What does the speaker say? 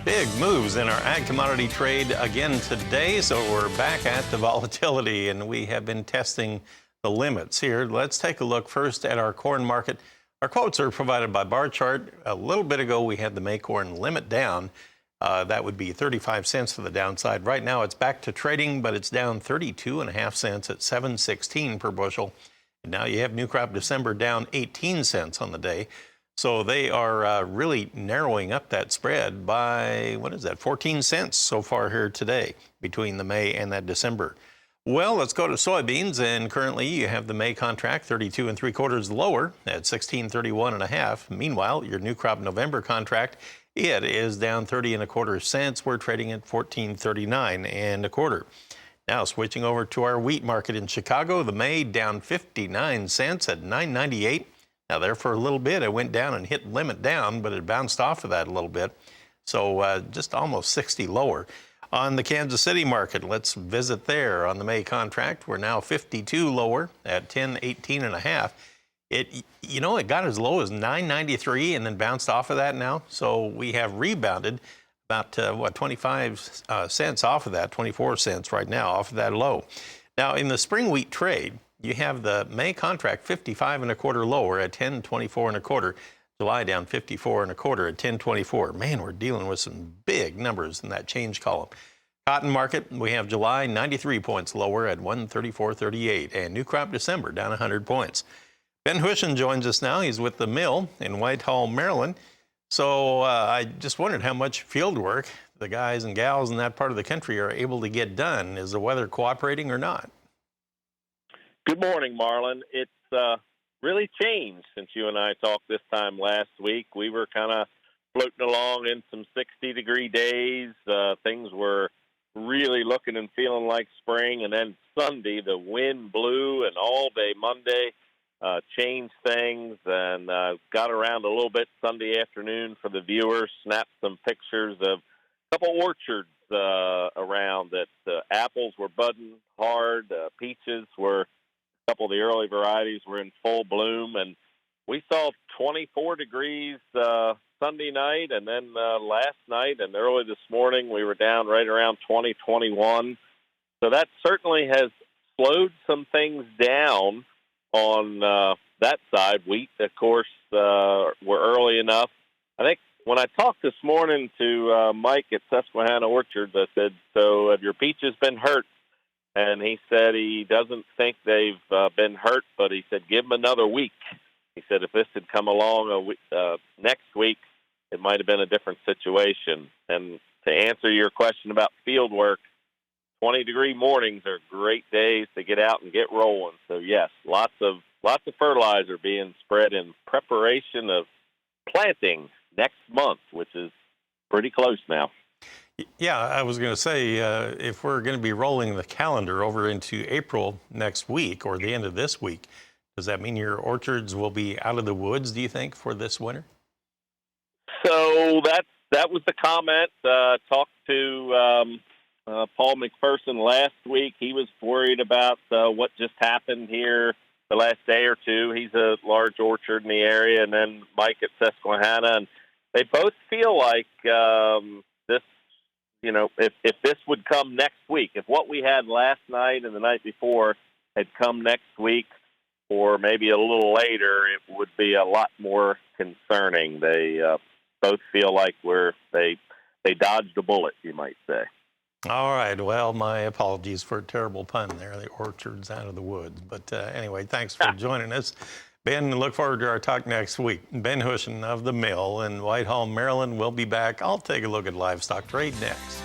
Big moves in our ag commodity trade again today, so we're back at the volatility, and we have been testing the limits here. Let's take a look first at our corn market. Our quotes are provided by bar chart. A little bit ago, we had the May corn limit down. That would be 35 cents for the downside. Right now, it's back to trading, but it's down 32.5 cents at 7.16 per bushel. And now you have new crop December down 18 cents on the day. So they are really narrowing up that spread by, 14 cents so far here today between the May and that December. Well, let's go to soybeans, and currently you have the May contract 32 3/4 lower at 16.31.5. Meanwhile, your new crop November contract, it is down 30 1/4 cents. We're trading at 14.39 1/4. Now switching over to our wheat market in Chicago, the May down 59 cents at 9.98. Now there for a little bit, it went down and hit limit down, but it bounced off of that a little bit. So just almost 60 lower. On the Kansas City market, let's visit there on the May contract. We're now 52 lower at 10.18.5. It got as low as 9.93 and then bounced off of that now. So we have rebounded about 25 cents off of that, 24 cents right now off of that low. Now in the spring wheat trade, you have the May contract 55 1/4 lower at 10.24 1/4. July down 54 1/4 at 10.24. Man, we're dealing with some big numbers in that change column. Cotton market, we have July 93 points lower at 134.38, and new crop December down 100 points. Ben Hushon joins us now. He's with the mill in Whitehall, Maryland. So I just wondered how much field work the guys and gals in that part of the country are able to get done. Is the weather cooperating or not? Good morning, Marlin. It's really changed since you and I talked this time last week. We were kind of floating along in some 60-degree days. Things were really looking and feeling like spring. And then Sunday, the wind blew, and all day Monday changed things, and got around a little bit Sunday afternoon for the viewers, snapped some pictures of a couple orchards around that apples were budding hard, peaches were, a couple of the early varieties were in full bloom, and we saw 24 degrees Sunday night, and then last night and early this morning we were down right around 20, 21. So that certainly has slowed some things down on that side. Wheat, of course, were early enough. I think when I talked this morning to Mike at Susquehanna Orchards, I said, so have your peaches been hurt? And he said he doesn't think they've been hurt, but he said, give them another week. He said if this had come along next week, it might have been a different situation. And to answer your question about field work, 20-degree mornings are great days to get out and get rolling. So, yes, lots of fertilizer being spread in preparation of planting next month, which is pretty close now. Yeah, I was going to say, if we're going to be rolling the calendar over into April next week or the end of this week, does that mean your orchards will be out of the woods, do you think, for this winter? So that was the comment. Talked to Paul McPherson last week. He was worried about what just happened here the last day or two. He's a large orchard in the area, and then Mike at Susquehanna. And they both feel like this, if this would come next week, if what we had last night and the night before had come next week or maybe a little later, it would be a lot more concerning. They both feel like they dodged a bullet, you might say. All right. Well, my apologies for a terrible pun there. The orchard's out of the woods. But anyway, thanks for joining us. Ben, look forward to our talk next week. Ben Hushon of the Mill in Whitehall, Maryland will be back. I'll take a look at livestock trade next.